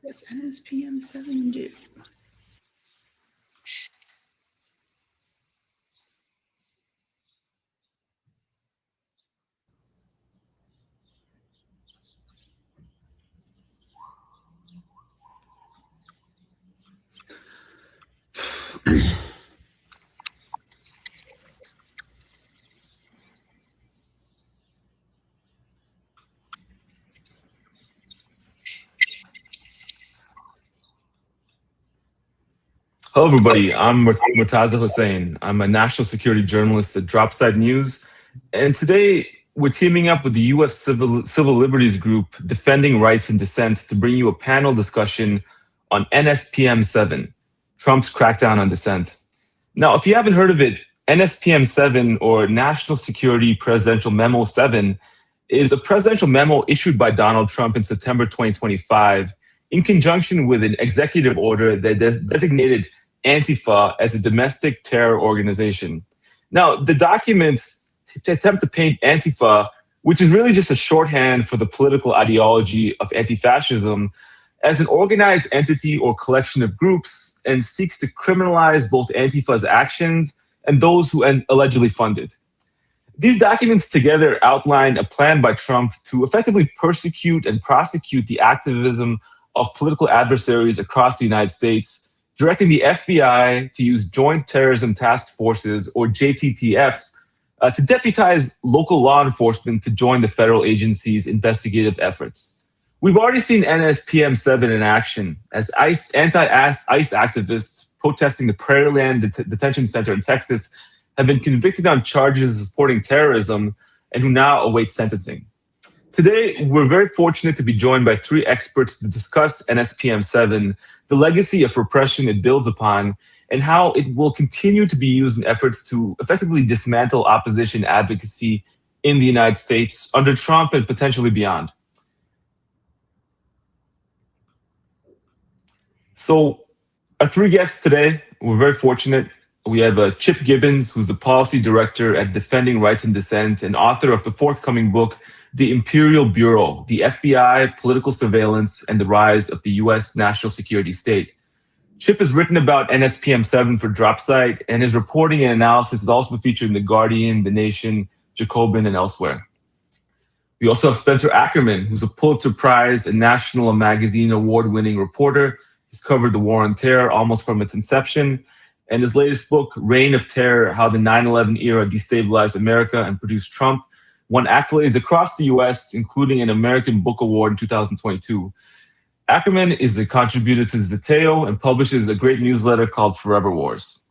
Yes, NSPM-7 do. Hello, everybody. I'm Murtaza Hussain. I'm a national security journalist at Dropside News. And today we're teaming up with the U.S. Civil Liberties Group, Defending Rights and Dissent, to bring you a panel discussion on NSPM-7, Trump's crackdown on dissent. Now, if you haven't heard of it, NSPM-7, or National Security Presidential Memo 7, is a presidential memo issued by Donald Trump in September 2025 in conjunction with an executive order that designated Antifa as a domestic terror organization. Now, the documents attempt to paint Antifa, which is really just a shorthand for the political ideology of anti-fascism, as an organized entity or collection of groups, and seeks to criminalize both Antifa's actions and those who allegedly fund it. These documents together outline a plan by Trump to effectively persecute and prosecute the activism of political adversaries across the United States, directing the FBI to use Joint Terrorism Task Forces, or JTTFs, to deputize local law enforcement to join the federal agency's investigative efforts. We've already seen NSPM-7 in action as anti-ICE activists protesting the Prairieland Detention Center in Texas have been convicted on charges of supporting terrorism and who now await sentencing. Today, we're very fortunate to be joined by three experts to discuss NSPM-7, the legacy of repression it builds upon, and how it will continue to be used in efforts to effectively dismantle opposition advocacy in the United States under Trump and potentially beyond. So, our three guests today, we're very fortunate. We have Chip Gibbons, who's the policy director at Defending Rights and Dissent and author of the forthcoming book, The Imperial Bureau, the FBI, Political Surveillance, and the Rise of the U.S. National Security State. Chip has written about NSPM-7 for Dropsite, and his reporting and analysis is also featured in The Guardian, The Nation, Jacobin, and elsewhere. We also have Spencer Ackerman, who's a Pulitzer Prize and National Magazine award-winning reporter. He's covered the war on terror almost from its inception. And his latest book, Reign of Terror, How the 9/11 Era Destabilized America and Produced Trump, won accolades across the U.S., including an American Book Award in 2022. Ackerman is a contributor to Zeteo and publishes a great newsletter called Forever Wars.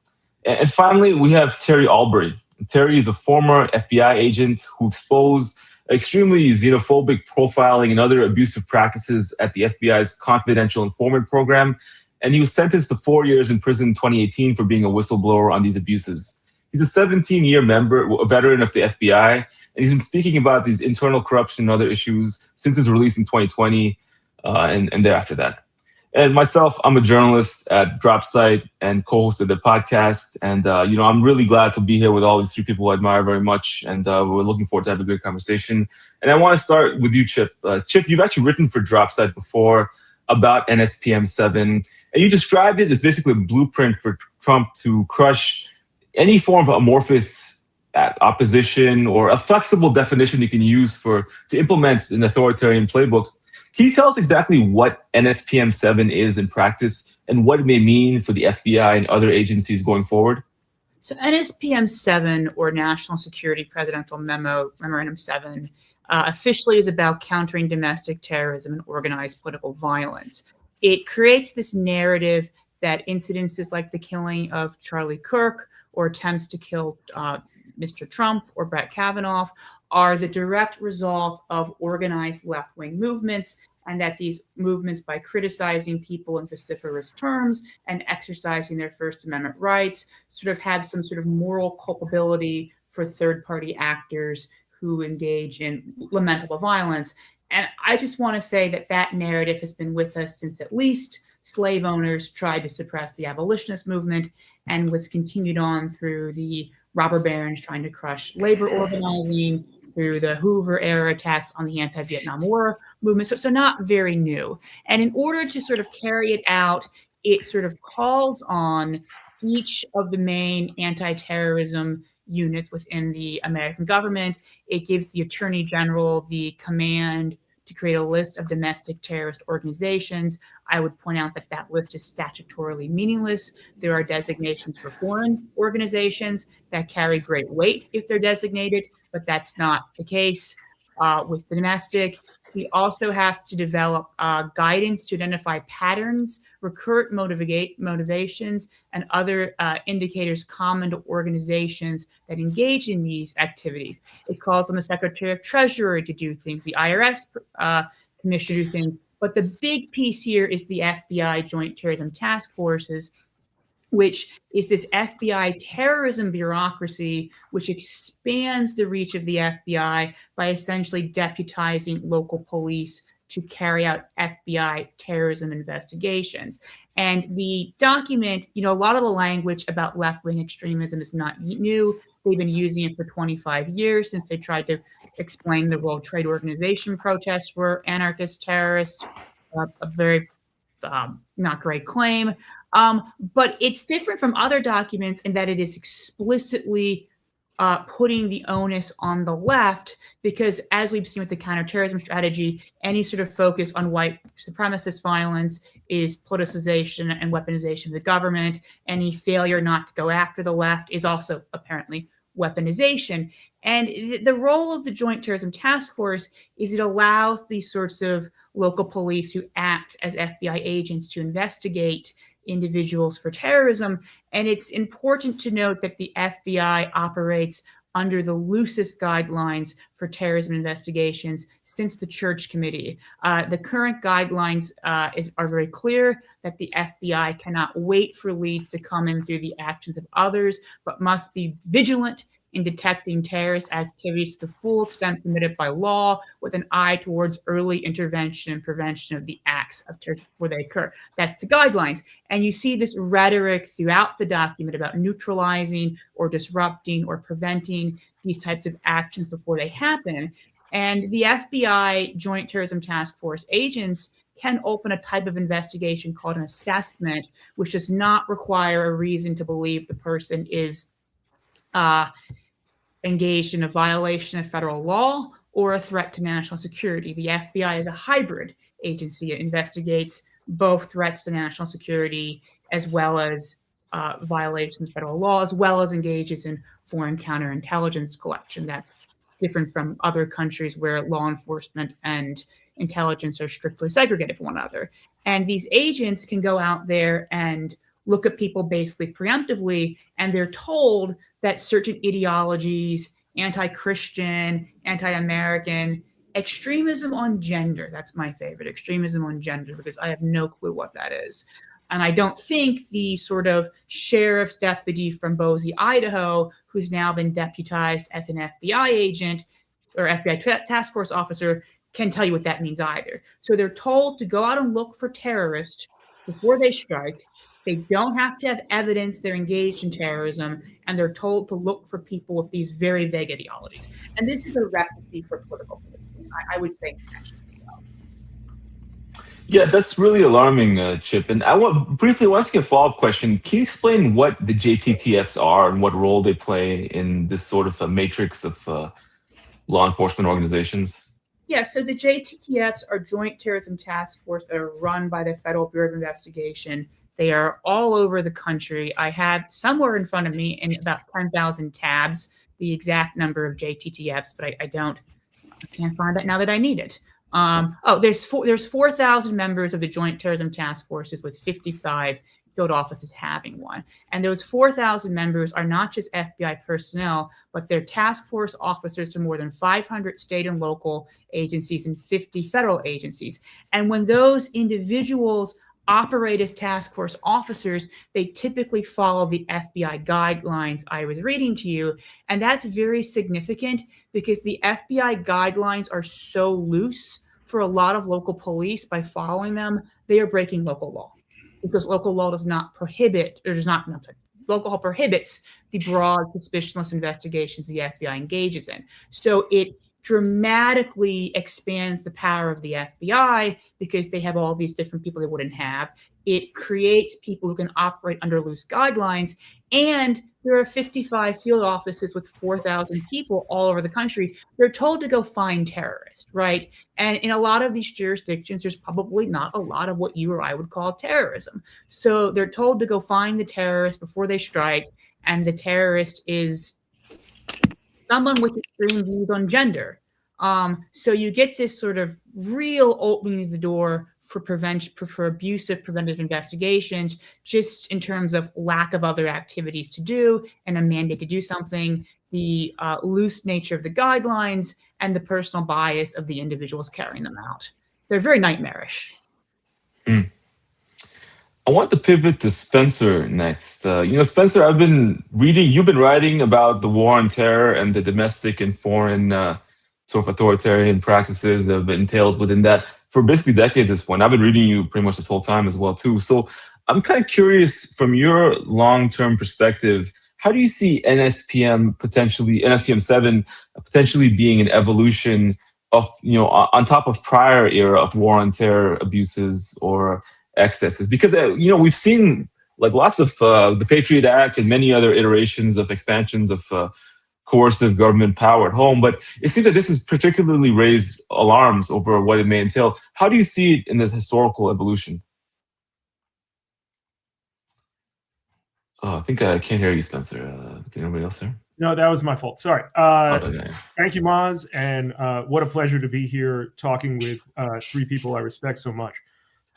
And finally, we have Terry Albury. Terry is a former FBI agent who exposed extremely xenophobic profiling and other abusive practices at the FBI's confidential informant program, and he was sentenced to 4 years in prison in 2018 for being a whistleblower on these abuses. He's a 17-year veteran of the FBI, and he's been speaking about these internal corruption and other issues since his release in 2020 and thereafter that. And myself, I'm a journalist at Dropsite and co-host of the podcast. And, I'm really glad to be here with all these three people I admire very much. And we're looking forward to having a great conversation. And I want to start with you, Chip. Chip, you've actually written for Dropsite before about NSPM-7, and you described it as basically a blueprint for Trump to crush any form of amorphous opposition or a flexible definition you can use to implement an authoritarian playbook. Can you tell us exactly what NSPM-7 is in practice and what it may mean for the FBI and other agencies going forward? So NSPM-7, or National Security Presidential Memo, Memorandum 7, officially is about countering domestic terrorism and organized political violence. It creates this narrative that incidences like the killing of Charlie Kirk or attempts to kill Mr. Trump or Brett Kavanaugh are the direct result of organized left-wing movements, and that these movements, by criticizing people in vociferous terms and exercising their First Amendment rights, sort of have some sort of moral culpability for third-party actors who engage in lamentable violence. And I just want to say that that narrative has been with us since at least slave owners tried to suppress the abolitionist movement, and was continued on through the robber barons trying to crush labor organizing, through the Hoover era attacks on the anti-Vietnam War movement. So not very new. And in order to sort of carry it out, it sort of calls on each of the main anti-terrorism units within the American government. It gives the Attorney General the command to create a list of domestic terrorist organizations. I would point out that that list is statutorily meaningless. There are designations for foreign organizations that carry great weight if they're designated, but that's not the case with the domestic. He also has to develop guidance to identify patterns, recurrent motivations, and other indicators common to organizations that engage in these activities. It calls on the Secretary of Treasury to do things, the IRS Commissioner to do things. But the big piece here is the FBI Joint Terrorism Task Forces, which is this FBI terrorism bureaucracy, which expands the reach of the FBI by essentially deputizing local police to carry out FBI terrorism investigations. And the document, a lot of the language about left-wing extremism is not new. They've been using it for 25 years since they tried to explain the World Trade Organization protests were anarchist terrorists, a very not great claim. But it's different from other documents in that it is explicitly putting the onus on the left, because as we've seen with the counterterrorism strategy, any sort of focus on white supremacist violence is politicization and weaponization of the government. Any failure not to go after the left is also apparently weaponization. And the role of the Joint Terrorism Task Force is it allows these sorts of local police who act as FBI agents to investigate individuals for terrorism. And it's important to note that the FBI operates under the loosest guidelines for terrorism investigations since the Church Committee. The current guidelines are very clear that the FBI cannot wait for leads to come in through the actions of others, but must be vigilant in detecting terrorist activities to the full extent permitted by law, with an eye towards early intervention and prevention of the acts of terrorism where they occur. That's the guidelines. And you see this rhetoric throughout the document about neutralizing or disrupting or preventing these types of actions before they happen. And the FBI Joint Terrorism Task Force agents can open a type of investigation called an assessment, which does not require a reason to believe the person is engaged in a violation of federal law or a threat to national security. The FBI is a hybrid agency. It investigates both threats to national security as well as violations of federal law, as well as engages in foreign counterintelligence collection. That's different from other countries where law enforcement and intelligence are strictly segregated from one another. And these agents can go out there and look at people basically preemptively, and they're told that certain ideologies, anti-Christian, anti-American, extremism on gender, that's my favorite, extremism on gender, because I have no clue what that is. And I don't think the sort of sheriff's deputy from Boise, Idaho, who's now been deputized as an FBI agent or FBI task force officer, can tell you what that means either. So they're told to go out and look for terrorists before they strike. They don't have to have evidence they're engaged in terrorism, and they're told to look for people with these very vague ideologies. And this is a recipe for political policing, I would say. Yeah, that's really alarming, Chip. And I want to ask you a follow-up question. Can you explain what the JTTFs are and what role they play in this sort of a matrix of law enforcement organizations? Yeah, so the JTTFs are Joint Terrorism Task Force that are run by the Federal Bureau of Investigation. They are all over the country. I have somewhere in front of me in about 10,000 tabs the exact number of JTTFs, but I can't find that now that I need it. There's 4,000 members of the Joint Terrorism Task Forces, with 55 field offices having one. And those 4,000 members are not just FBI personnel, but they're task force officers to more than 500 state and local agencies and 50 federal agencies. And when those individuals operate as task force officers, they typically follow the FBI guidelines I was reading to you. And that's very significant because the FBI guidelines are so loose for a lot of local police. By following them, they are breaking local law, because local law does not prohibit, or does not local law prohibits the broad suspicionless investigations the FBI engages in. So it dramatically expands the power of the FBI because they have all these different people they wouldn't have. It creates people who can operate under loose guidelines. And there are 55 field offices with 4,000 people all over the country. They're told to go find terrorists, right? And in a lot of these jurisdictions, there's probably not a lot of what you or I would call terrorism. So they're told to go find the terrorist before they strike. And the terrorist is someone with extreme views on gender. So you get this sort of real opening of the door for abusive preventive investigations, just in terms of lack of other activities to do and a mandate to do something, the loose nature of the guidelines, and the personal bias of the individuals carrying them out. They're very nightmarish. I want to pivot to Spencer next. Spencer, you've been writing about the war on terror and the domestic and foreign sort of authoritarian practices that have been entailed within that for basically decades at this point. I've been reading you pretty much this whole time as well, too. So I'm kind of curious, from your long-term perspective, how do you see NSPM-7 potentially being an evolution of, on top of prior era of war on terror abuses or excesses? Because, we've seen like lots of the Patriot Act and many other iterations of expansions of coercive government power at home, but it seems that this has particularly raised alarms over what it may entail. How do you see it in this historical evolution? Oh, I think I can't hear you, Spencer. Can anybody else hear? No, that was my fault. Sorry. Thank you, Maz, and what a pleasure to be here talking with three people I respect so much.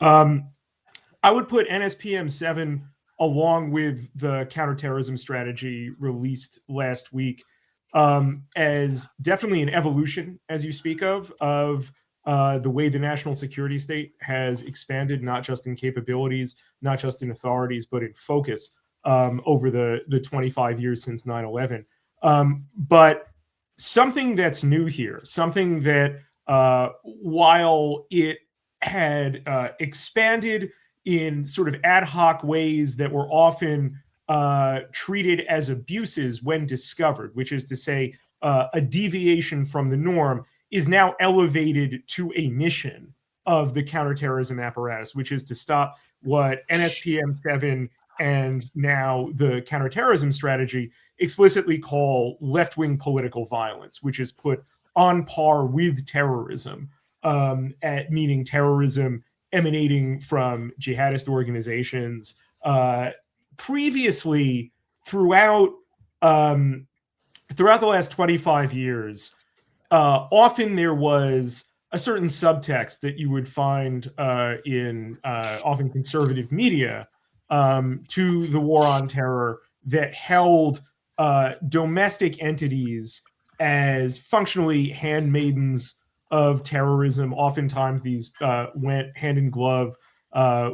I would put NSPM-7 along with the counterterrorism strategy released last week as definitely an evolution, as you speak of the way the national security state has expanded, not just in capabilities, not just in authorities, but in focus over the 25 years since 9/11. But something that's new here, something that while it had expanded in sort of ad hoc ways that were often treated as abuses when discovered, which is to say a deviation from the norm, is now elevated to a mission of the counterterrorism apparatus, which is to stop what NSPM-7 and now the counterterrorism strategy explicitly call left-wing political violence, which is put on par with terrorism, meaning terrorism emanating from jihadist organizations. Previously, throughout the last 25 years, often there was a certain subtext that you would find in often conservative media to the war on terror that held domestic entities as functionally handmaidens of terrorism. Oftentimes these went hand in glove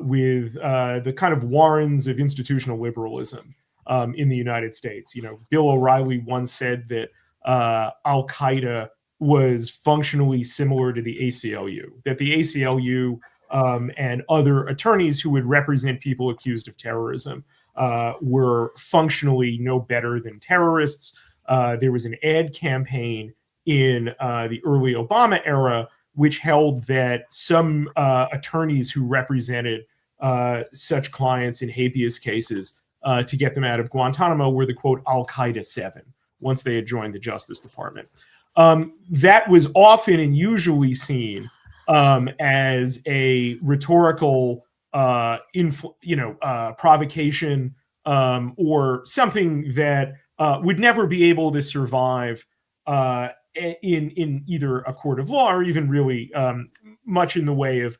with the kind of warrens of institutional liberalism in the United States. Bill O'Reilly once said that Al-Qaeda was functionally similar to the ACLU, that the ACLU and other attorneys who would represent people accused of terrorism were functionally no better than terrorists. There was an ad campaign in the early Obama era which held that some attorneys who represented such clients in habeas cases to get them out of Guantanamo were the, quote, Al-Qaeda 7, once they had joined the Justice Department. That was often and usually seen as a rhetorical provocation or something that would never be able to survive in either a court of law or even really much in the way of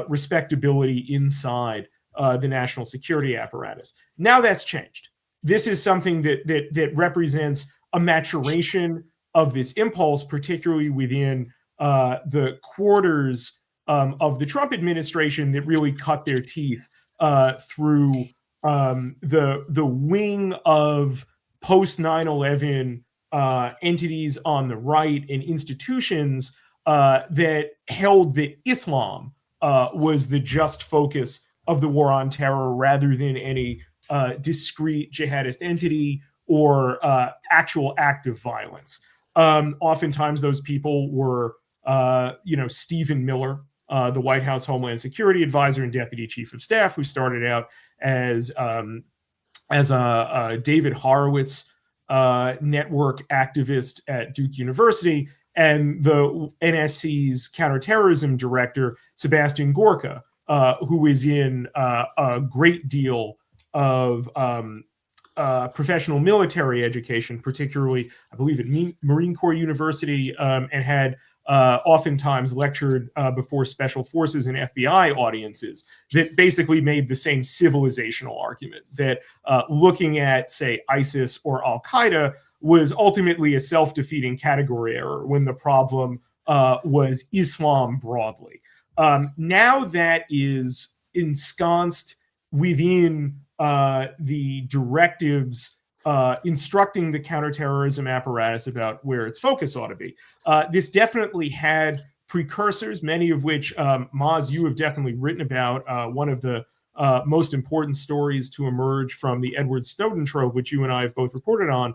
respectability inside the national security apparatus. Now that's changed. This is something that represents a maturation of this impulse, particularly within the quarters of the Trump administration that really cut their teeth through the wing of post 9/11 entities on the right and institutions that held that Islam was the just focus of the war on terror rather than any discrete jihadist entity or actual act of violence. Oftentimes, those people were, Stephen Miller, the White House Homeland Security Advisor and Deputy Chief of Staff, who started out as a David Horowitz network activist at Duke University, and the NSC's counterterrorism director, Sebastian Gorka, who is in a great deal of professional military education, particularly, I believe, at Marine Corps University, and had oftentimes lectured before special forces and FBI audiences, that basically made the same civilizational argument that looking at, say, ISIS or Al-Qaeda was ultimately a self-defeating category error when the problem was Islam broadly. Now that is ensconced within the directives instructing the counterterrorism apparatus about where its focus ought to be. This definitely had precursors, many of which, Maz, you have definitely written about. One of the most important stories to emerge from the Edward Snowden trove, which you and I have both reported on,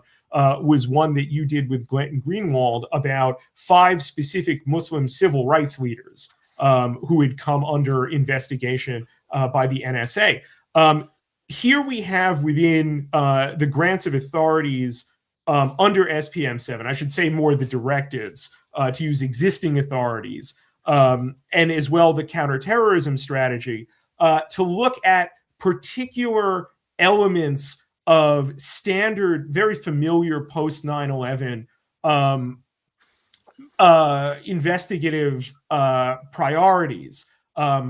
was one that you did with Glenton Greenwald about 5 specific Muslim civil rights leaders who had come under investigation by the NSA. Here we have within the grants of authorities under SPM-7, I should say more the directives to use existing authorities, and as well the counterterrorism strategy, to look at particular elements of standard, very familiar post 9/11 investigative priorities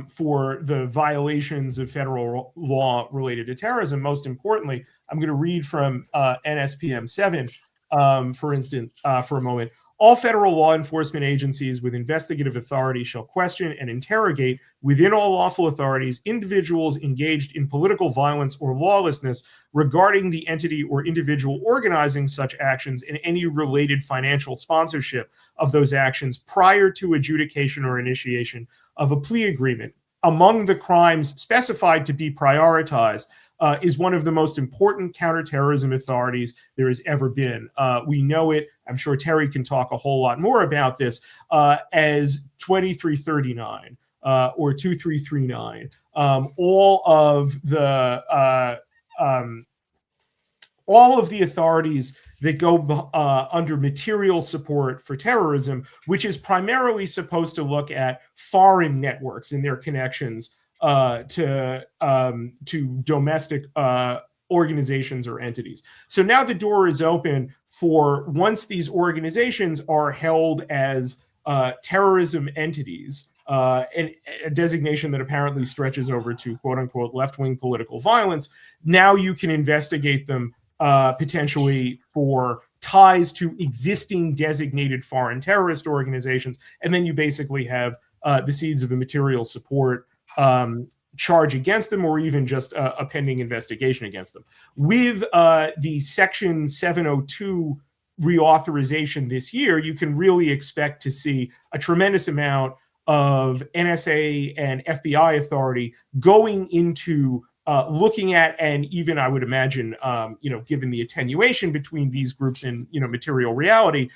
for the violations of federal law related to terrorism. Most importantly, I'm going to read from NSPM-7, for instance, for a moment. All federal law enforcement agencies with investigative authority shall question and interrogate within all lawful authorities individuals engaged in political violence or lawlessness regarding the entity or individual organizing such actions and any related financial sponsorship of those actions prior to adjudication or initiation of a plea agreement. Among the crimes specified to be prioritized is one of the most important counterterrorism authorities there has ever been. We know it, I'm sure Terry can talk a whole lot more about this, as 2339 or 2339. All of the authorities that go under material support for terrorism, which is primarily supposed to look at foreign networks and their connections to domestic organizations or entities. So now the door is open for, once these organizations are held as terrorism entities, and a designation that apparently stretches over to quote unquote left-wing political violence, now you can investigate them potentially for ties to existing designated foreign terrorist organizations. And then you basically have the seeds of a material support charge against them, or even just a pending investigation against them. With the Section 702 reauthorization this year, you can really expect to see a tremendous amount of NSA and FBI authority going into looking at, and even I would imagine, given the attenuation between these groups and material reality,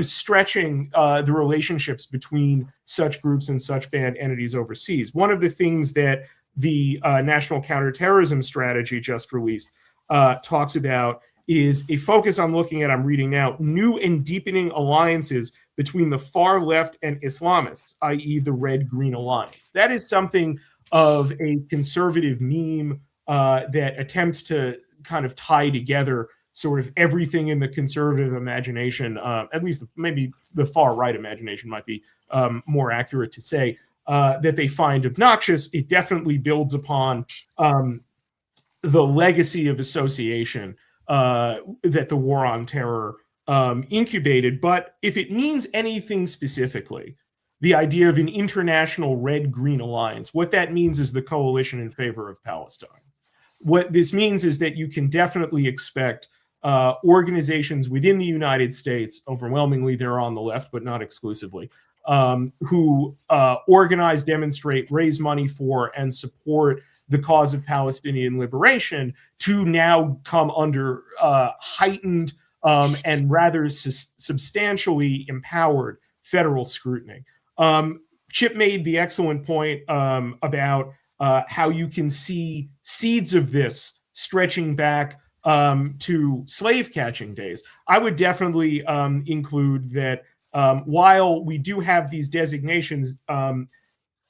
stretching the relationships between such groups and such banned entities overseas. One of the things that the National Counterterrorism Strategy just released talks about is a focus on looking at, I'm reading now, new and deepening alliances between the far left and Islamists, i.e. the Red-Green Alliance. That is something of a conservative meme that attempts to kind of tie together sort of everything in the conservative imagination, at least maybe the far right imagination might be more accurate to say, that they find obnoxious. It definitely builds upon the legacy of association that the war on terror incubated. But if it means anything specifically, the idea of an international red-green alliance, what that means is the coalition in favor of Palestine. What this means is that you can definitely expect organizations within the United States, overwhelmingly they're on the left, but not exclusively, who organize, demonstrate, raise money for, and support the cause of Palestinian liberation to now come under heightened and rather substantially empowered federal scrutiny. Chip made the excellent point about how you can see seeds of this stretching back to slave catching days. I would definitely include that while we do have these designations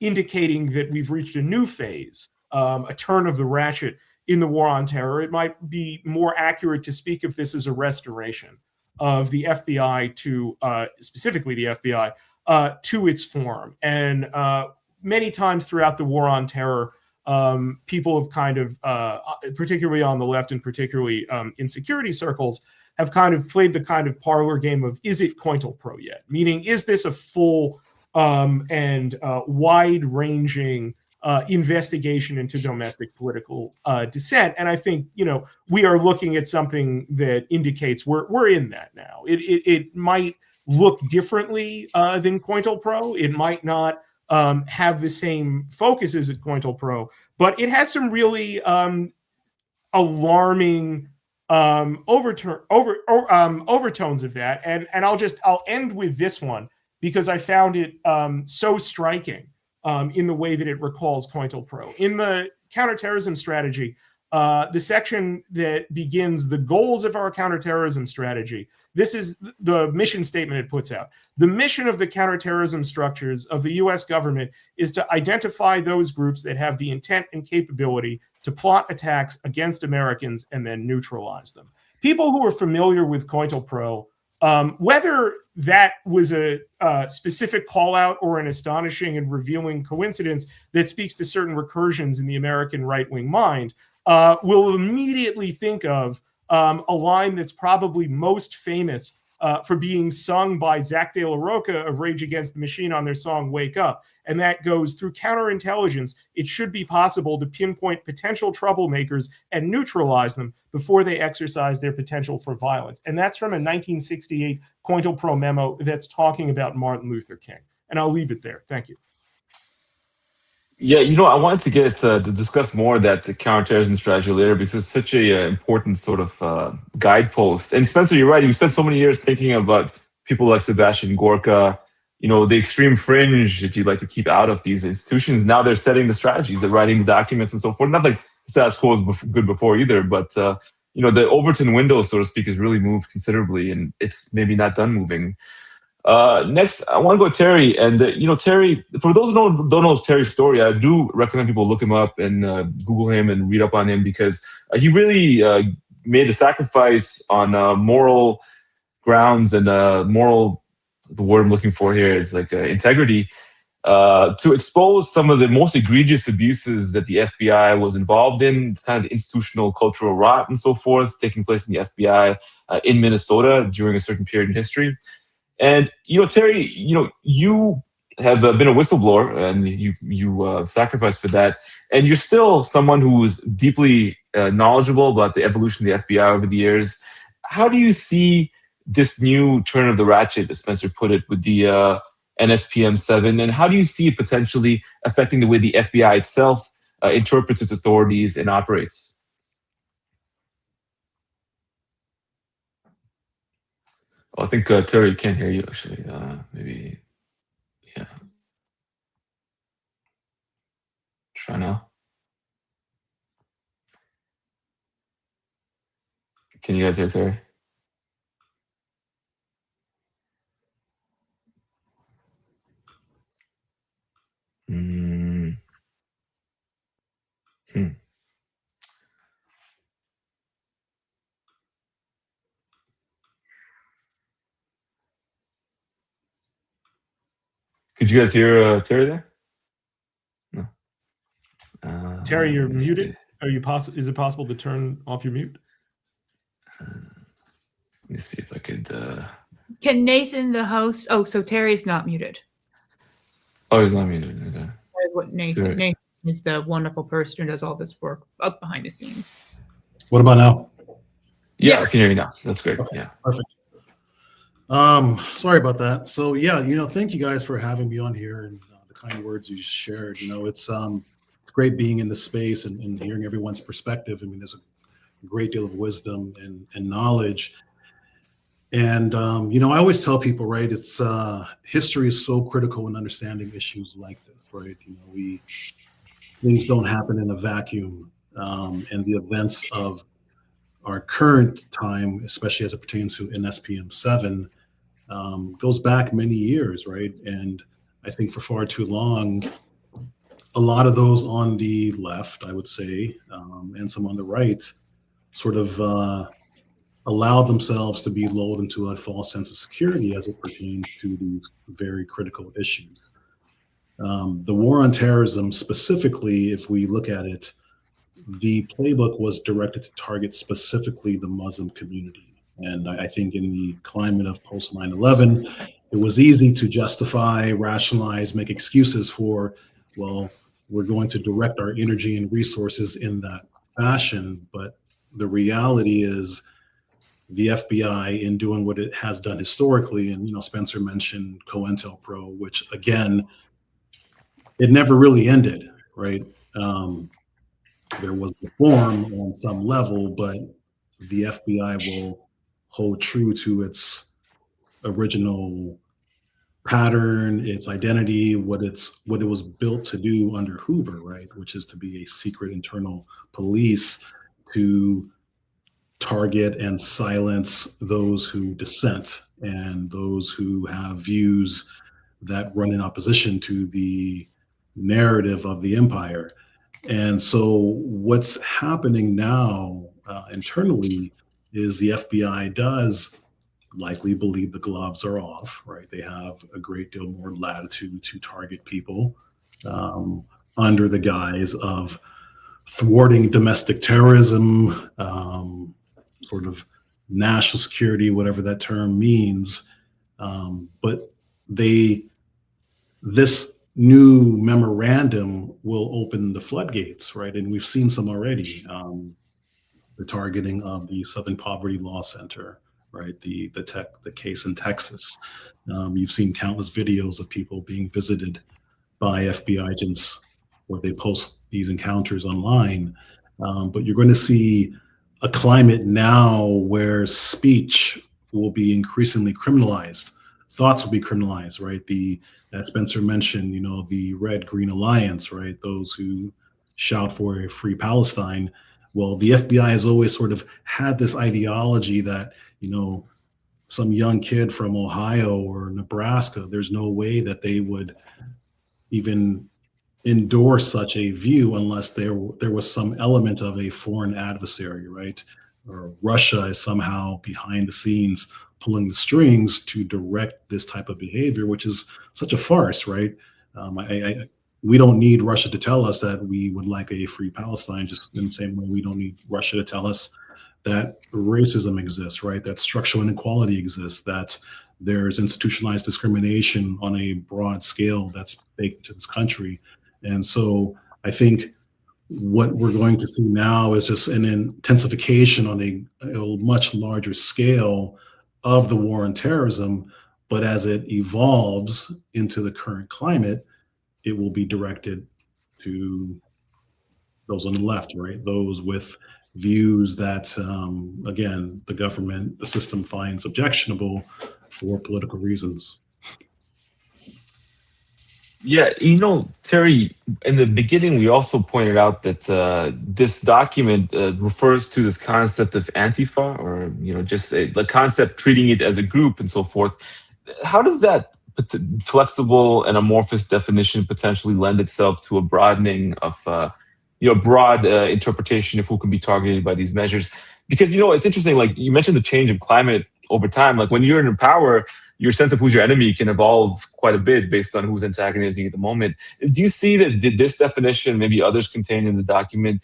indicating that we've reached a new phase, a turn of the ratchet in the war on terror, it might be more accurate to speak of this as a restoration of the FBI to, specifically the FBI, to its form. And many times throughout the war on terror, people have kind of, particularly on the left and particularly in security circles, have kind of played the kind of parlor game of, is it COINTELPRO yet? Meaning, is this a full and wide-ranging investigation into domestic political dissent? And I think, we are looking at something that indicates we're in that now. It might look differently than COINTELPRO. It might not have the same focus as at COINTELPRO, but it has some really alarming overtones of that. And I'll end with this one because I found it so striking in the way that it recalls COINTELPRO. In the counterterrorism strategy, the section that begins the goals of our counterterrorism strategy, this is the mission statement it puts out. The mission of the counterterrorism structures of the U.S. government is to identify those groups that have the intent and capability to plot attacks against Americans and then neutralize them. People who are familiar with COINTELPRO, whether that was a specific call out or an astonishing and revealing coincidence that speaks to certain recursions in the American right-wing mind, will immediately think of a line that's probably most famous for being sung by Zach De La Rocha of Rage Against the Machine on their song Wake Up. And that goes, through counterintelligence, it should be possible to pinpoint potential troublemakers and neutralize them before they exercise their potential for violence. And that's from a 1968 COINTELPRO memo that's talking about Martin Luther King. And I'll leave it there. Thank you. Yeah, I wanted to get to discuss more of that counterterrorism strategy later because it's such a important sort of guidepost. And Spencer, you're right. You spent so many years thinking about people like Sebastian Gorka, the extreme fringe that you'd like to keep out of these institutions. Now they're setting the strategies, they're writing the documents and so forth. Not like the status quo was good before either, but the Overton window, so to speak, has really moved considerably, and it's maybe not done moving. Next, I want to go to Terry. And, Terry, for those who don't know Terry's story, I do recommend people look him up and Google him and read up on him because he really made a sacrifice on moral grounds and the word I'm looking for here is like integrity, to expose some of the most egregious abuses that the FBI was involved in, kind of the institutional cultural rot and so forth, taking place in the FBI in Minnesota during a certain period in history. And, Terry, you have been a whistleblower and you sacrificed for that. And you're still someone who is deeply knowledgeable about the evolution of the FBI over the years. How do you see this new turn of the ratchet, as Spencer put it, with the NSPM-7? And how do you see it potentially affecting the way the FBI itself interprets its authorities and operates? Oh, I think Terry can't hear you, actually. Maybe, yeah. Try now. Can you guys hear Terry? Could you guys hear Terry there? No. Terry, you're muted. Is it possible to turn off your mute? Let me see if I could. Can Nathan, the host? Oh, so Terry's not muted. Oh, he's not muted. Okay. What Nathan is the wonderful person who does all this work up behind the scenes. What about now? Yeah, yes. I can hear you now. That's great. Okay, yeah, perfect. Sorry about that. So yeah, thank you guys for having me on here and the kind words you shared. It's great being in the space and hearing everyone's perspective. I mean, there's a great deal of wisdom and knowledge. And, I always tell people, right, it's history is so critical in understanding issues like this, right? Things don't happen in a vacuum. And the events of our current time, especially as it pertains to NSPM-7, goes back many years, right? And I think for far too long, a lot of those on the left, I would say, and some on the right, sort of allow themselves to be lulled into a false sense of security as it pertains to these very critical issues. The war on terrorism, specifically, if we look at it, the playbook was directed to target specifically the Muslim community. And I think in the climate of post 9/11, it was easy to justify, rationalize, make excuses for, well, we're going to direct our energy and resources in that fashion. But the reality is the FBI, in doing what it has done historically, and Spencer mentioned COINTELPRO, which again, it never really ended, right? There was reform on some level, but the FBI will hold true to its original pattern, its identity, what it was built to do under Hoover, right? Which is to be a secret internal police to target and silence those who dissent and those who have views that run in opposition to the narrative of the empire. And so what's happening now internally is the FBI does likely believe the gloves are off, right? They have a great deal more latitude to target people under the guise of thwarting domestic terrorism, sort of national security, whatever that term means. But this new memorandum will open the floodgates, right? And we've seen some already. The targeting of the Southern Poverty Law Center, right? The case in Texas. You've seen countless videos of people being visited by FBI agents where they post these encounters online. But you're going to see a climate now where speech will be increasingly criminalized. Thoughts will be criminalized, right? As Spencer mentioned, the Red Green Alliance, right? Those who shout for a free Palestine. Well, the FBI has always sort of had this ideology that, some young kid from Ohio or Nebraska, there's no way that they would even endorse such a view unless there was some element of a foreign adversary, right? Or Russia is somehow behind the scenes pulling the strings to direct this type of behavior, which is such a farce, right? We don't need Russia to tell us that we would like a free Palestine, just in the same way we don't need Russia to tell us that racism exists, right? That structural inequality exists, that there's institutionalized discrimination on a broad scale that's baked into this country. And so I think what we're going to see now is just an intensification on a much larger scale of the war on terrorism. But as it evolves into the current climate, it will be directed to those on the left, right? Those with views that, again, the government, the system finds objectionable for political reasons. Yeah, Terry, in the beginning, we also pointed out that this document refers to this concept of Antifa, or just the concept treating it as a group and so forth. How does that flexible and amorphous definition potentially lend itself to a broadening of, broad interpretation of who can be targeted by these measures? Because it's interesting. Like you mentioned, the change of climate over time. Like when you're in power, your sense of who's your enemy can evolve quite a bit based on who's antagonizing you at the moment. Do you see that this definition, maybe others contained in the document,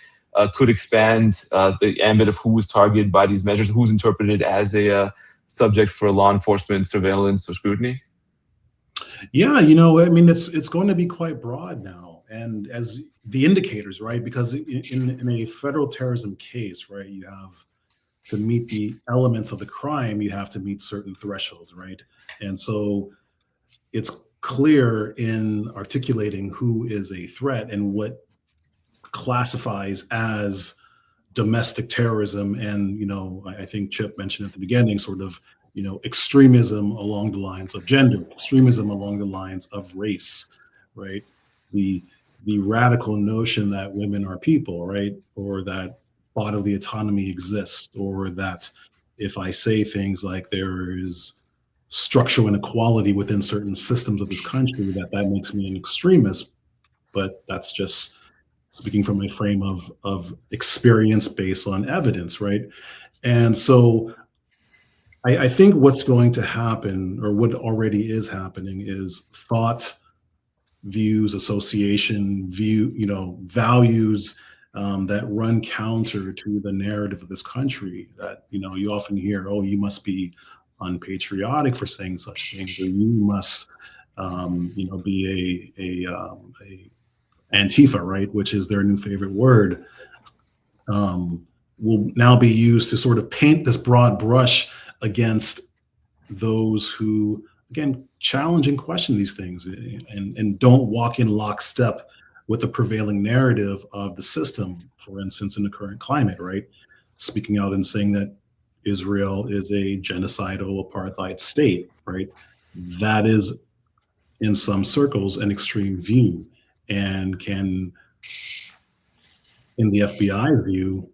could expand the ambit of who is targeted by these measures, who's interpreted as a subject for law enforcement surveillance or scrutiny? Yeah, it's going to be quite broad now. And as the indicators, right? Because in a federal terrorism case, right, you have to meet the elements of the crime, you have to meet certain thresholds, right? And so it's clear in articulating who is a threat and what classifies as domestic terrorism. And, I think Chip mentioned at the beginning, sort of, extremism along the lines of gender, extremism along the lines of race, right? The radical notion that women are people, right? Or that bodily autonomy exists, or that if I say things like there is structural inequality within certain systems of this country, that makes me an extremist. But that's just speaking from a frame of experience based on evidence, right? And so I think what's going to happen, or what already is happening, is thought, views, association, values that run counter to the narrative of this country. That you often hear, oh, you must be unpatriotic for saying such things, or you must, be a Antifa, right, which is their new favorite word, will now be used to sort of paint this broad brush against those who, again, challenge and question these things and don't walk in lockstep with the prevailing narrative of the system, for instance, in the current climate, right? Speaking out and saying that Israel is a genocidal apartheid state, right? That is, in some circles, an extreme view, and can, in the FBI's view,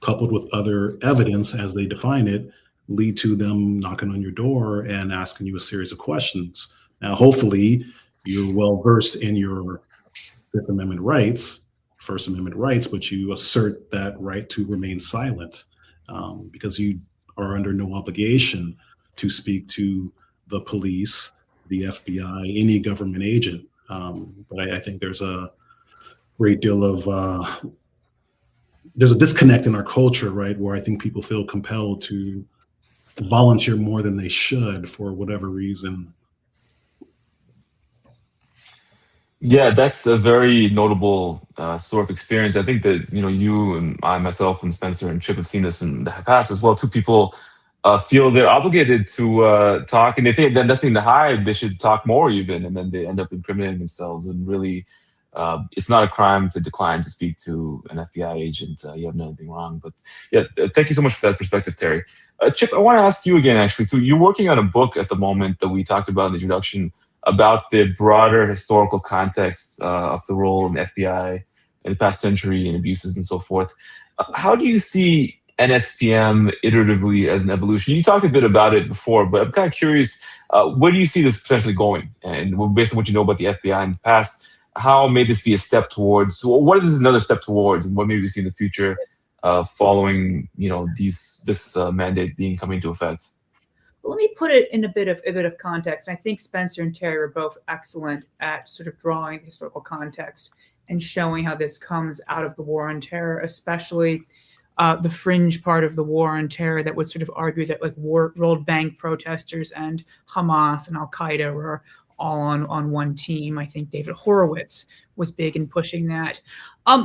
coupled with other evidence as they define it, lead to them knocking on your door and asking you a series of questions. Now, hopefully, you're well versed in your Fifth Amendment rights, First Amendment rights, but you assert that right to remain silent because you are under no obligation to speak to the police, the FBI, any government agent. But I think there's a great deal of there's a disconnect in our culture, right, where I think people feel compelled to volunteer more than they should for whatever reason. Yeah, that's a very notable sort of experience. I think that you and I, myself, and Spencer and Chip have seen this in the past as well. Two people feel they're obligated to talk, and they think they have nothing to hide. They should talk more, even, and then they end up incriminating themselves. And really, it's not a crime to decline to speak to an FBI agent. You have nothing wrong. But yeah, thank you so much for that perspective, Terry. Chip, I want to ask you again, actually, too. You're working on a book at the moment that we talked about in the introduction about the broader historical context of the role in the FBI in the past century and abuses and so forth. How do you see NSPM iteratively as an evolution? You talked a bit about it before, but I'm kind of curious, where do you see this potentially going? And based on what you know about the FBI in the past, how may this be a step towards, what is another step towards, and what may we see in the future following this mandate coming into effect? Let me put it in a bit of context. I think Spencer and Terry are both excellent at sort of drawing the historical context and showing how this comes out of the war on terror, especially the fringe part of the war on terror that would sort of argue that like World Bank protesters and Hamas and Al Qaeda were all on one team. I think David Horowitz was big in pushing that.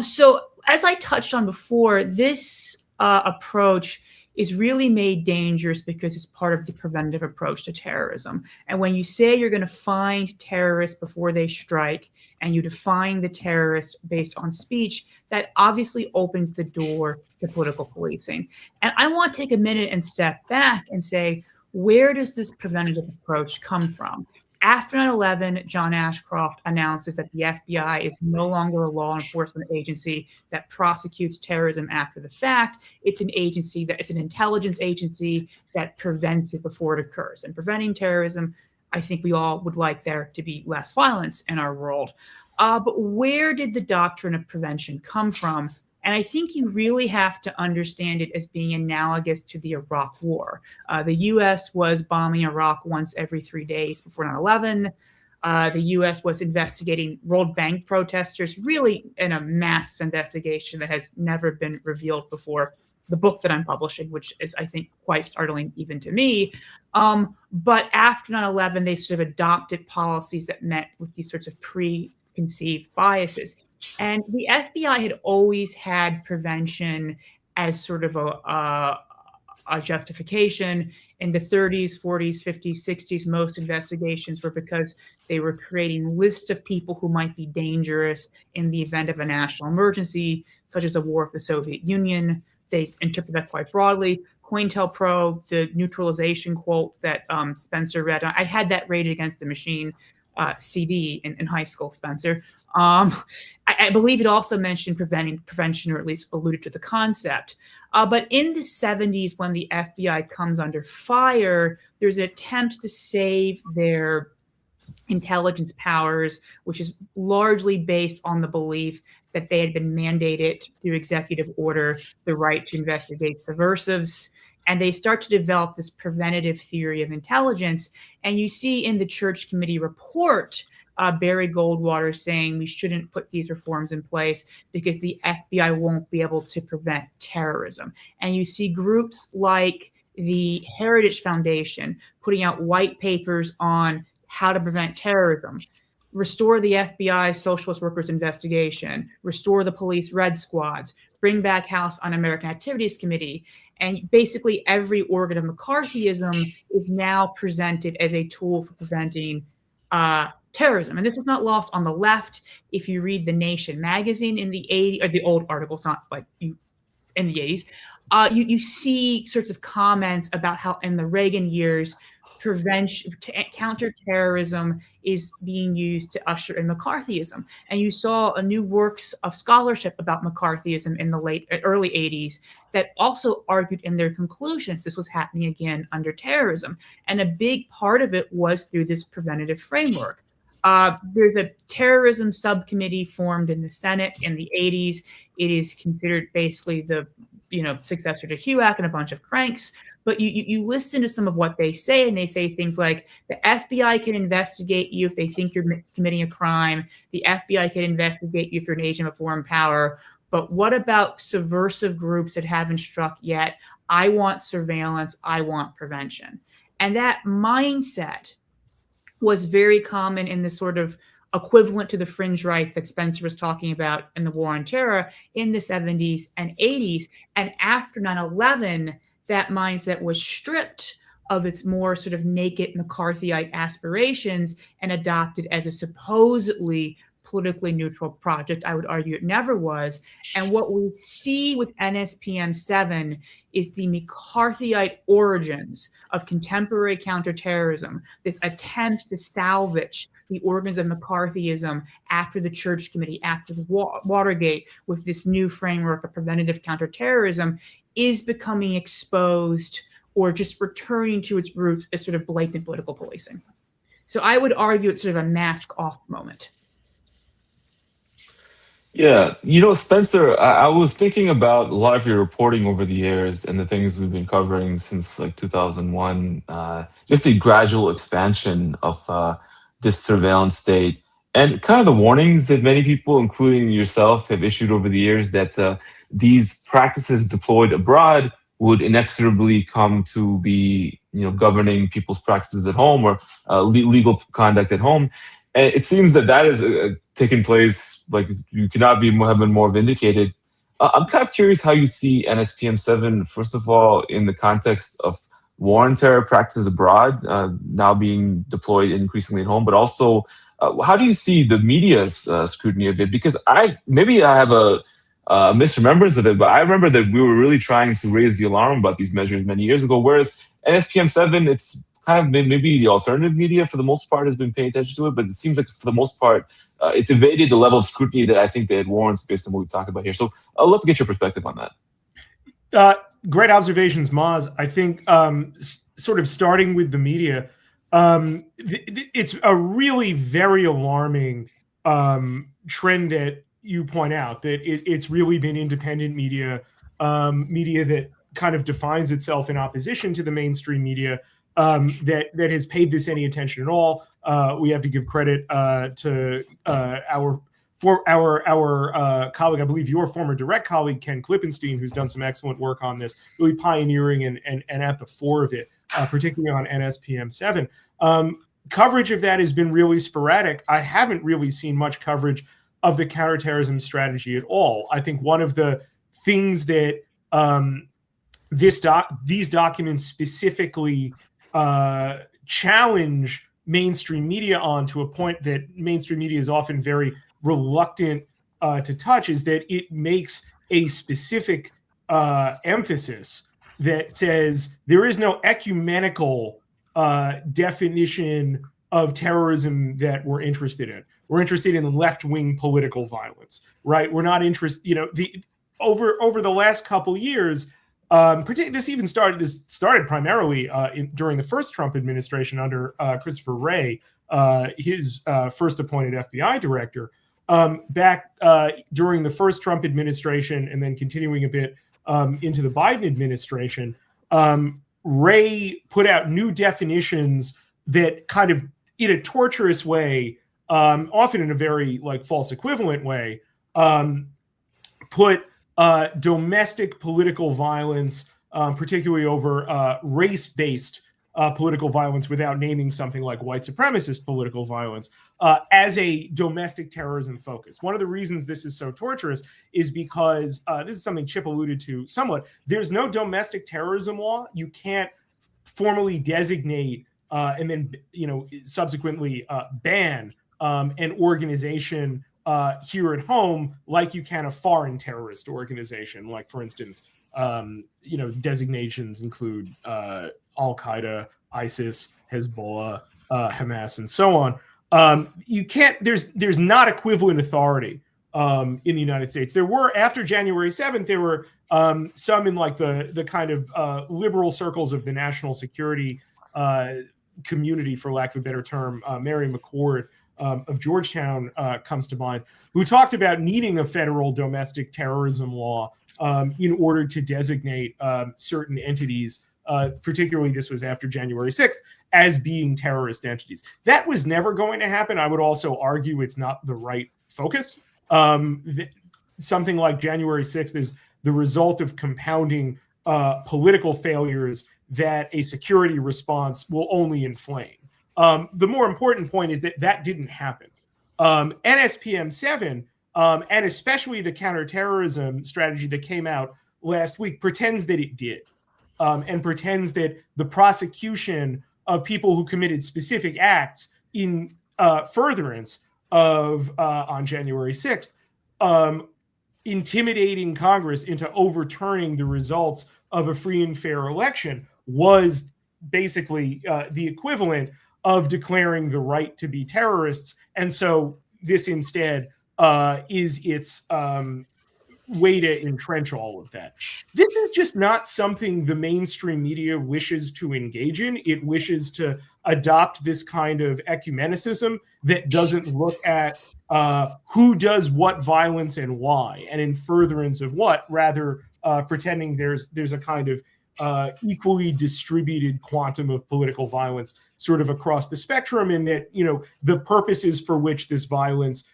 So as I touched on before, this approach is really made dangerous because it's part of the preventive approach to terrorism. And when you say you're going to find terrorists before they strike, and you define the terrorist based on speech, that obviously opens the door to political policing. And I want to take a minute and step back and say, where does this preventative approach come from? After 9/11, John Ashcroft announces that the FBI is no longer a law enforcement agency that prosecutes terrorism after the fact. It's an intelligence agency that prevents it before it occurs. And preventing terrorism, I think we all would like there to be less violence in our world. But where did the doctrine of prevention come from? And I think you really have to understand it as being analogous to the Iraq War. The U.S. was bombing Iraq once every 3 days before 9/11. The U.S. was investigating World Bank protesters, really in a massive investigation that has never been revealed before. The book that I'm publishing, which is, I think, quite startling even to me. But after 9/11, they sort of adopted policies that met with these sorts of preconceived biases. And the FBI had always had prevention as sort of a justification. In the 30s, 40s, 50s, 60s, most investigations were because they were creating lists of people who might be dangerous in the event of a national emergency, such as a war with the Soviet Union. They interpret that quite broadly. COINTELPRO, the neutralization quote that Spencer read, I had that Rage Against the Machine CD in high school, Spencer. I believe it also mentioned prevention, or at least alluded to the concept. But in the 70s, when the FBI comes under fire, there's an attempt to save their intelligence powers, which is largely based on the belief that they had been mandated through executive order the right to investigate subversives. And they start to develop this preventative theory of intelligence. And you see in the Church Committee report, Barry Goldwater saying we shouldn't put these reforms in place because the FBI won't be able to prevent terrorism. And you see groups like the Heritage Foundation putting out white papers on how to prevent terrorism, restore the FBI Socialist Workers Investigation, restore the police red squads, bring back House Un-American Activities Committee. And basically every organ of McCarthyism is now presented as a tool for preventing terrorism. And this is not lost on the left. If you read The Nation magazine in the 80s, or the old articles, not like in the 80s, you see sorts of comments about how in the Reagan years, counterterrorism is being used to usher in McCarthyism. And you saw a new works of scholarship about McCarthyism in the early 80s that also argued in their conclusions this was happening again under terrorism. And a big part of it was through this preventative framework. There's a terrorism subcommittee formed in the Senate in the 80s. It is considered basically the successor to HUAC and a bunch of cranks. But you listen to some of what they say, and they say things like the FBI can investigate you if they think you're committing a crime. The FBI can investigate you if you're an agent of a foreign power. But what about subversive groups that haven't struck yet? I want surveillance. I want prevention. And that mindset was very common in the sort of equivalent to the fringe right that Spencer was talking about in the War on Terror in the 70s and 80s. And after 9/11, that mindset was stripped of its more sort of naked McCarthyite aspirations and adopted as a supposedly politically neutral project. I would argue it never was. And what we see with NSPM-7 is the McCarthyite origins of contemporary counterterrorism, this attempt to salvage the organs of McCarthyism after the Church Committee, after the Watergate, with this new framework of preventative counterterrorism, is becoming exposed or just returning to its roots as sort of blatant political policing. So I would argue it's sort of a mask off moment. Yeah, Spencer, I was thinking about a lot of your reporting over the years and the things we've been covering since like 2001, just the gradual expansion of this surveillance state and kind of the warnings that many people, including yourself, have issued over the years that these practices deployed abroad would inexorably come to be, governing people's practices at home or legal conduct at home. And it seems that has taken place, like you cannot have been more vindicated. I'm kind of curious how you see NSPM-7, first of all, in the context of war on terror practices abroad, now being deployed increasingly at home, but also how do you see the media's scrutiny of it? Because I have a misremembrance of it, but I remember that we were really trying to raise the alarm about these measures many years ago, whereas NSPM-7, it's kind of maybe the alternative media for the most part has been paying attention to it, but it seems like for the most part, it's evaded the level of scrutiny that I think that it warrants based on what we talked about here. So I'd love to get your perspective on that. Great observations, Maz. I think sort of starting with the media, it's a really very alarming trend that you point out, that it's really been independent media, media that kind of defines itself in opposition to the mainstream media, that has paid this any attention at all. We have to give credit to our colleague, I believe your former direct colleague, Ken Klippenstein, who's done some excellent work on this, really pioneering and at the fore of it, particularly on NSPM-7. Coverage of that has been really sporadic. I haven't really seen much coverage of the counterterrorism strategy at all. I think one of the things that these documents specifically challenge mainstream media on, to a point that mainstream media is often very reluctant to touch, is that it makes a specific emphasis that says there is no ecumenical definition of terrorism that we're interested in. We're interested in left-wing political violence, right? We're not interested, over the last couple years, this started primarily during the first Trump administration under Christopher Wray, his first appointed FBI director. Back during the first Trump administration, and then continuing a bit into the Biden administration, Wray put out new definitions that kind of, in a torturous way, often in a very false equivalent way, put domestic political violence, particularly over race-based political violence, without naming something like white supremacist political violence, as a domestic terrorism focus. One of the reasons this is so torturous is because this is something Chip alluded to somewhat. There's no domestic terrorism law. You can't formally designate and then subsequently ban an organization here at home like you can a foreign terrorist organization. Like, for instance, designations include Al-Qaeda, ISIS, Hezbollah, Hamas, and so on. You can't. There's not equivalent authority in the United States. There were, after January 7th, there were some in the kind of liberal circles of the national security community, for lack of a better term. Mary McCord of Georgetown comes to mind, who talked about needing a federal domestic terrorism law in order to designate certain entities, particularly this was after January 6th, as being terrorist entities. That was never going to happen. I would also argue it's not the right focus. Something like January 6th is the result of compounding political failures that a security response will only inflame. The more important point is that didn't happen. NSPM-7, and especially the counterterrorism strategy that came out last week, pretends that it did, and pretends that the prosecution of people who committed specific acts in furtherance of, on January 6th, intimidating Congress into overturning the results of a free and fair election, was basically the equivalent of declaring the right to be terrorists. And so this instead is its way to entrench all of that. This is just not something the mainstream media wishes to engage in. It wishes to adopt this kind of ecumenicism that doesn't look at who does what violence and why, and in furtherance of what, rather pretending there's a kind of equally distributed quantum of political violence sort of across the spectrum, and that the purposes for which this violence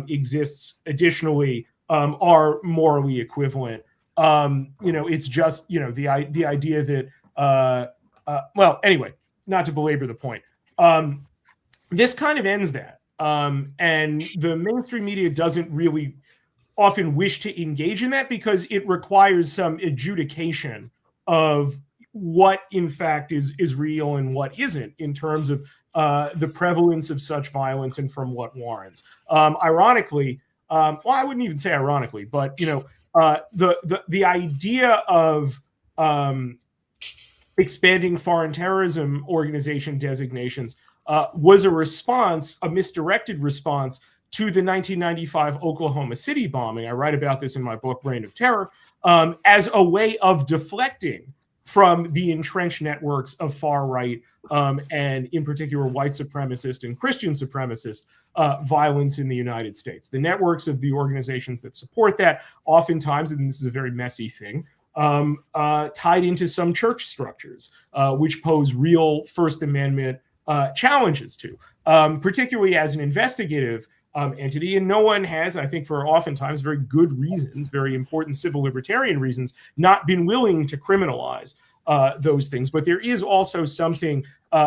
exists additionally are morally equivalent. It's just the idea that well, anyway, not to belabor the point, this kind of ends that, and the mainstream media doesn't really often wish to engage in that because it requires some adjudication of what in fact is real and what isn't in terms of the prevalence of such violence and from what warrants. Ironically, well, I wouldn't even say ironically, but the idea of expanding foreign terrorism organization designations was a misdirected response to the 1995 Oklahoma City bombing. I write about this in my book, Reign of Terror, as a way of deflecting from the entrenched networks of far-right and, in particular, white supremacist and Christian supremacist violence in the United States. The networks of the organizations that support that, oftentimes, and this is a very messy thing, tied into some church structures, which pose real First Amendment challenges to, particularly as an investigative entity. And no one has, I think, for oftentimes very good reasons, very important civil libertarian reasons, not been willing to criminalize those things. But there is also something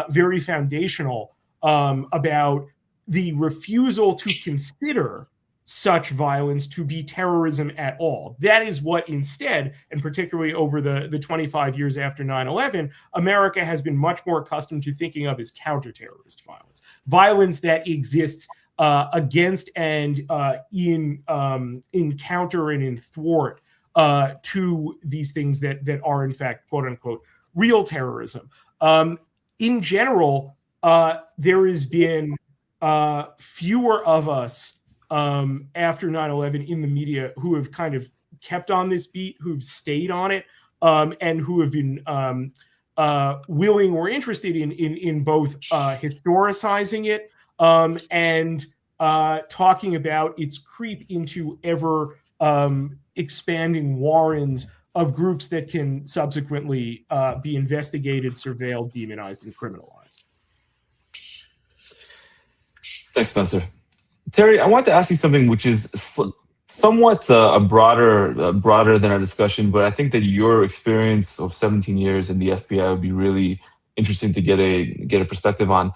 very foundational about the refusal to consider such violence to be terrorism at all. That is what instead, and particularly over the 25 years after 9/11, America has been much more accustomed to thinking of as counter-terrorist violence, violence that exists against and in counter and in thwart to these things that are in fact, quote unquote, real terrorism. In general, there has been fewer of us after 9/11 in the media who have kind of kept on this beat, who've stayed on it, and who have been willing or interested in both historicizing it and talking about its creep into ever expanding warrens of groups that can subsequently be investigated, surveilled, demonized, and criminalized. Thanks, Spencer. Terry, I want to ask you something which is somewhat broader than our discussion, but I think that your experience of 17 years in the FBI would be really interesting to get a perspective on.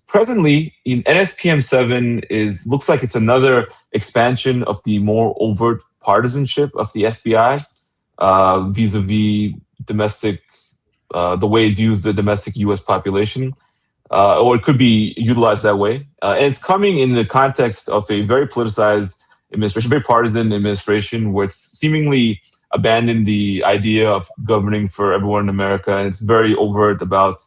Presently, in NSPM-7 looks like it's another expansion of the more overt partisanship of the FBI vis-a-vis domestic, the way it views the domestic U.S. population. Or it could be utilized that way. And it's coming in the context of a very politicized administration, very partisan administration, where it's seemingly abandoned the idea of governing for everyone in America. And it's very overt about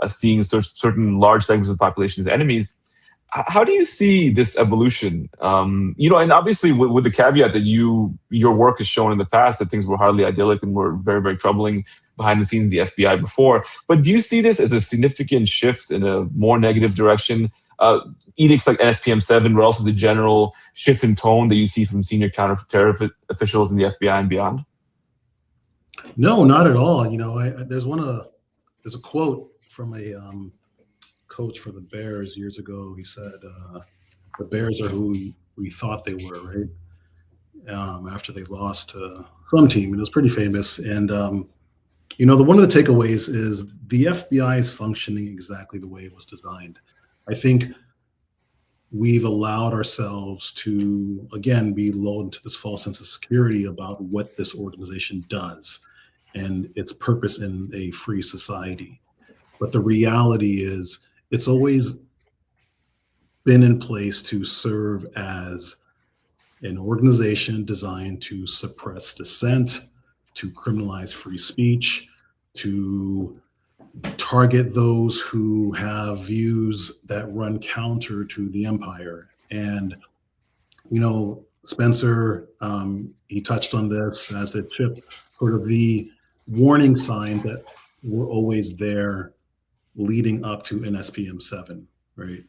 seeing certain large segments of the population as enemies. How do you see this evolution? And obviously with the caveat that your work has shown in the past that things were hardly idyllic and were very, very troubling behind the scenes of the FBI before. But do you see this as a significant shift in a more negative direction? Edicts like NSPM-7, but also the general shift in tone that you see from senior counterterror officials in the FBI and beyond? No, not at all. There's a quote from a coach for the Bears years ago. He said, the Bears are who we thought they were, right? After they lost to some team, and it was pretty famous. And one of the takeaways is the FBI is functioning exactly the way it was designed. I think we've allowed ourselves to, again, be lulled into this false sense of security about what this organization does and its purpose in a free society. But the reality is it's always been in place to serve as an organization designed to suppress dissent, to criminalize free speech, to target those who have views that run counter to the empire. And, Spencer, he touched on this, as did Chip, sort of the warning signs that were always there leading up to NSPM-7, right?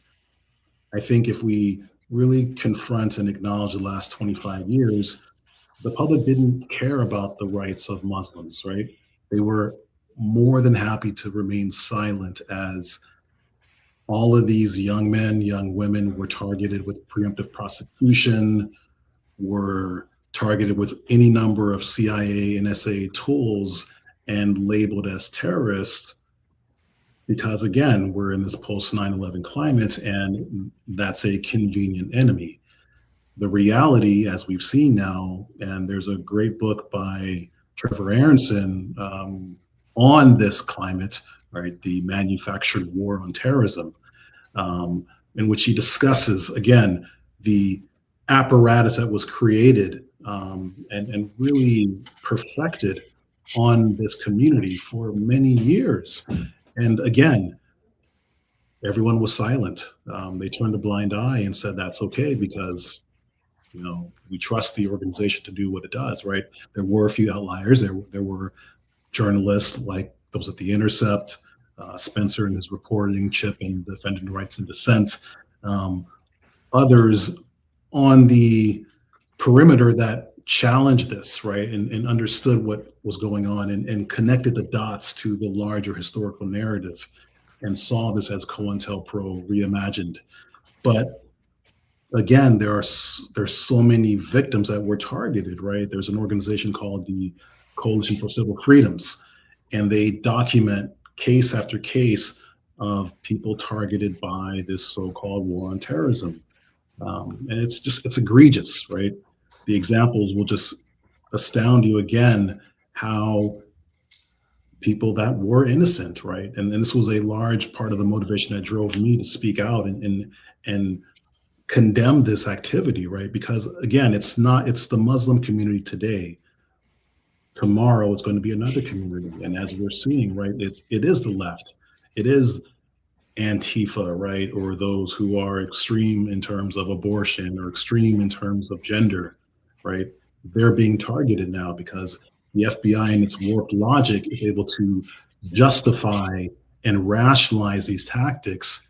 I think if we really confront and acknowledge the last 25 years, the public didn't care about the rights of Muslims, right? They were more than happy to remain silent as all of these young men, young women were targeted with preemptive prosecution, were targeted with any number of CIA and NSA tools and labeled as terrorists because, again, we're in this post 9/11 climate and that's a convenient enemy. The reality, as we've seen now, and there's a great book by Trevor Aronson on this climate, right, the manufactured war on terrorism, in which he discusses, again, the apparatus that was created and really perfected on this community for many years. And again, everyone was silent. They turned a blind eye and said, that's okay because we trust the organization to do what it does, right? There were a few outliers. There were journalists like those at The Intercept, Spencer in his reporting, Chip in Defending Rights Dissent, others on the perimeter that challenged this, right, and understood what was going on and connected the dots to the larger historical narrative and saw this as COINTELPRO reimagined. But again, there's so many victims that were targeted, right? There's an organization called the Coalition for Civil Freedoms, and they document case after case of people targeted by this so-called war on terrorism. And it's egregious, right? The examples will just astound you again, how people that were innocent, right? And this was a large part of the motivation that drove me to speak out and condemn this activity, right? Because again, it's the Muslim community today. Tomorrow it's going to be another community. And as we're seeing, right, it is the left. It is Antifa, right? Or those who are extreme in terms of abortion or extreme in terms of gender, right? They're being targeted now because the FBI in its warped logic is able to justify and rationalize these tactics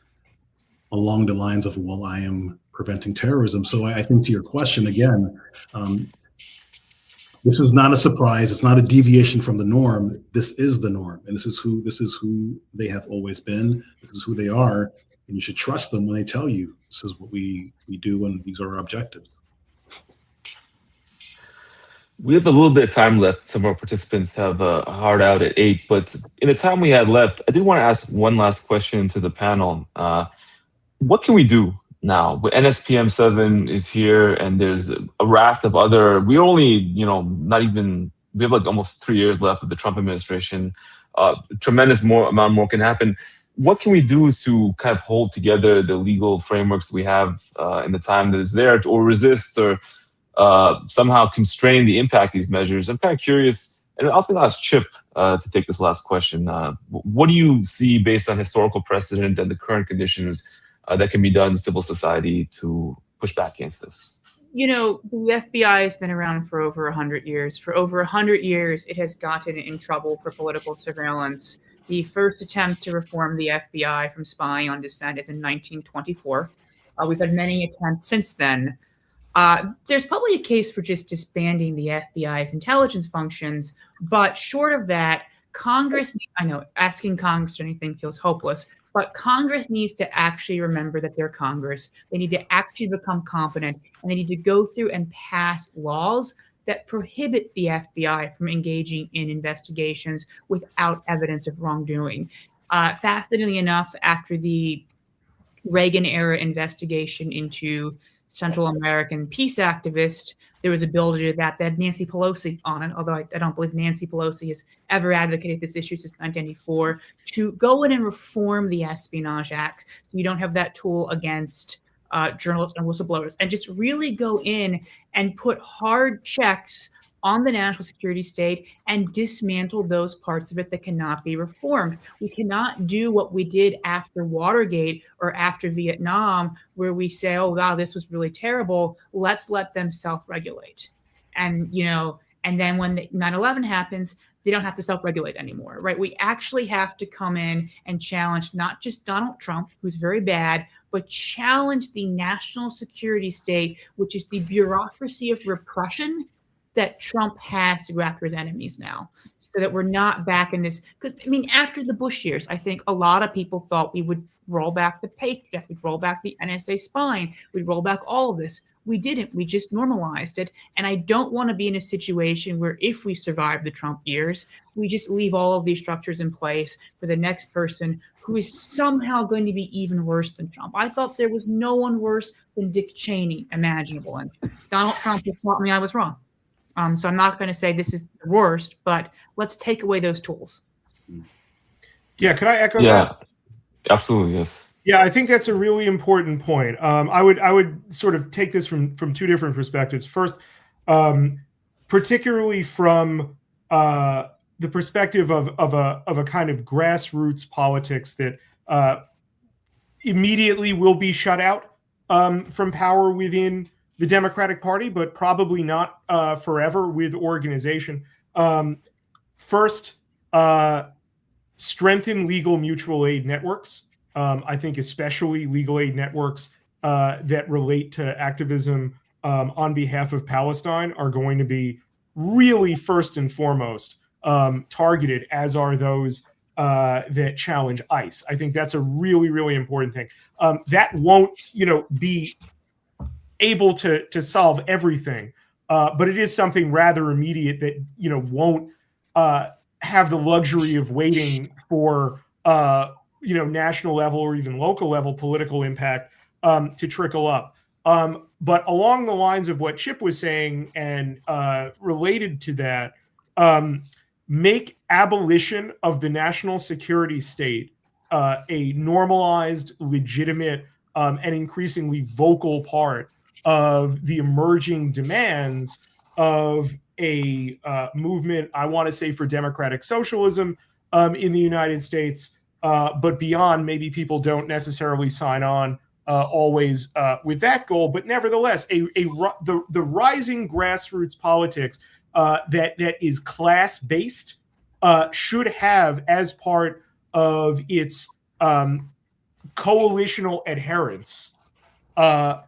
along the lines of, well, I am preventing terrorism. So I think to your question again, this is not a surprise. It's not a deviation from the norm. This is the norm, and this is who they have always been. This is who they are, and you should trust them when they tell you this is what we do and these are our objectives. We have a little bit of time left. Some of our participants have a hard out at 8, but in the time we had left, I did want to ask one last question to the panel. What can we do now? NSPM-7 is here, and there's a raft of other. We're only, we have like almost 3 years left of the Trump administration. Tremendous amount more can happen. What can we do to kind of hold together the legal frameworks we have in the time that is there, or resist, or somehow constrain the impact of these measures? I'm kind of curious, and I'll ask Chip to take this last question. What do you see based on historical precedent and the current conditions that can be done in civil society to push back against this? The FBI has been around for over 100 years. For over 100 years, it has gotten in trouble for political surveillance. The first attempt to reform the FBI from spying on dissent is in 1924. We've had many attempts since then. There's probably a case for just disbanding the FBI's intelligence functions, but short of that, Congress, I know asking Congress for anything feels hopeless, but Congress needs to actually remember that they're Congress. They need to actually become competent, and they need to go through and pass laws that prohibit the FBI from engaging in investigations without evidence of wrongdoing. Fascinatingly enough, after the Reagan-era investigation into Central American peace activists, there was a bill to do that had Nancy Pelosi on it, although I don't believe Nancy Pelosi has ever advocated this issue since 1994, to go in and reform the Espionage Act so you don't have that tool against journalists and whistleblowers, and just really go in and put hard checks on the national security state and dismantle those parts of it that cannot be reformed. We cannot do what we did after Watergate or after Vietnam, where we say, oh, wow, this was really terrible. Let's let them self-regulate. And, and then when 9/11 happens, they don't have to self-regulate anymore, right? We actually have to come in and challenge not just Donald Trump, who's very bad, but challenge the national security state, which is the bureaucracy of repression that Trump has to go after his enemies now, so that we're not back in this. Because, after the Bush years, I think a lot of people thought we would roll back the Patriot Act, we'd roll back the NSA spying, we'd roll back all of this. We didn't. We just normalized it. And I don't want to be in a situation where if we survive the Trump years, we just leave all of these structures in place for the next person who is somehow going to be even worse than Trump. I thought there was no one worse than Dick Cheney imaginable. And Donald Trump has taught me I was wrong. So I'm not going to say this is the worst, but let's take away those tools. Yeah, could I echo that? Absolutely, yes. Yeah, I think that's a really important point. I would sort of take this from two different perspectives. First, particularly from the perspective of a kind of grassroots politics that immediately will be shut out from power within the Democratic Party, but probably not forever with organization. First, strengthen legal mutual aid networks. I think especially legal aid networks that relate to activism on behalf of Palestine are going to be really first and foremost targeted, as are those that challenge ICE. I think that's a really, really important thing. That won't, be able to solve everything, but it is something rather immediate that won't have the luxury of waiting for national level or even local level political impact to trickle up. But along the lines of what Chip was saying and related to that, make abolition of the national security state a normalized, legitimate, and increasingly vocal part of the emerging demands of a movement, I want to say, for democratic socialism in the United States, but beyond. Maybe people don't necessarily sign on always with that goal, but nevertheless, the rising grassroots politics that is class-based should have as part of its coalitional adherence a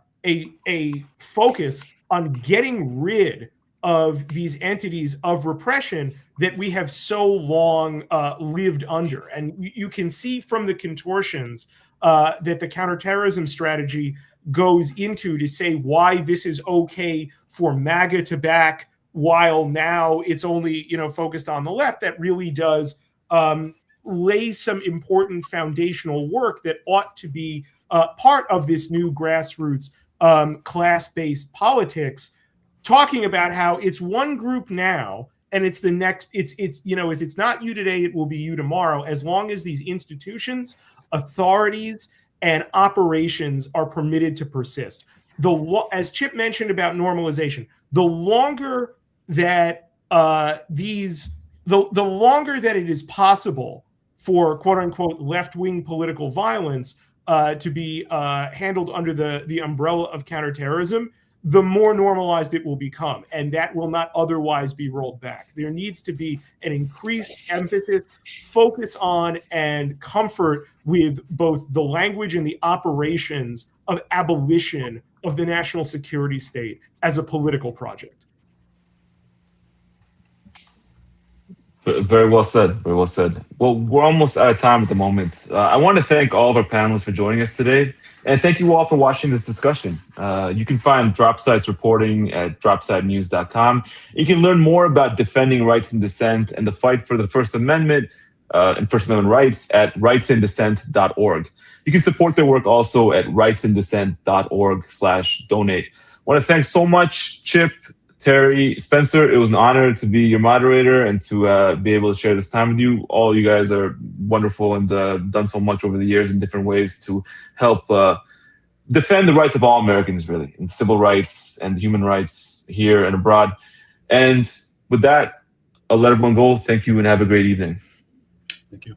focus on getting rid of these entities of repression that we have so long lived under. And you can see from the contortions that the counterterrorism strategy goes into to say why this is okay for MAGA to back, while now it's only focused on the left. That really does lay some important foundational work that ought to be part of this new grassroots class-based politics, talking about how it's one group now and it's the next. It's if it's not you today, it will be you tomorrow, as long as these institutions, authorities, and operations are permitted to persist. As Chip mentioned about normalization, the longer that the longer that it is possible for quote unquote left-wing political violence to be handled under the umbrella of counterterrorism, the more normalized it will become, and that will not otherwise be rolled back. There needs to be an increased emphasis, focus on, and comfort with both the language and the operations of abolition of the national security state as a political project. Very well said. Very well said. Well, we're almost out of time at the moment. I want to thank all of our panelists for joining us today. And thank you all for watching this discussion. You can find Dropsite's reporting at dropsitenews.com. You can learn more about defending rights and dissent and the fight for the First Amendment and First Amendment rights at rightsanddissent.org. You can support their work also at rightsanddissent.org/donate. I want to thank so much, Chip, Terry, Spencer. It was an honor to be your moderator and to be able to share this time with you. All you guys are wonderful and done so much over the years in different ways to help defend the rights of all Americans, really, and civil rights and human rights here and abroad. And with that, I'll let everyone go. Thank you and have a great evening. Thank you.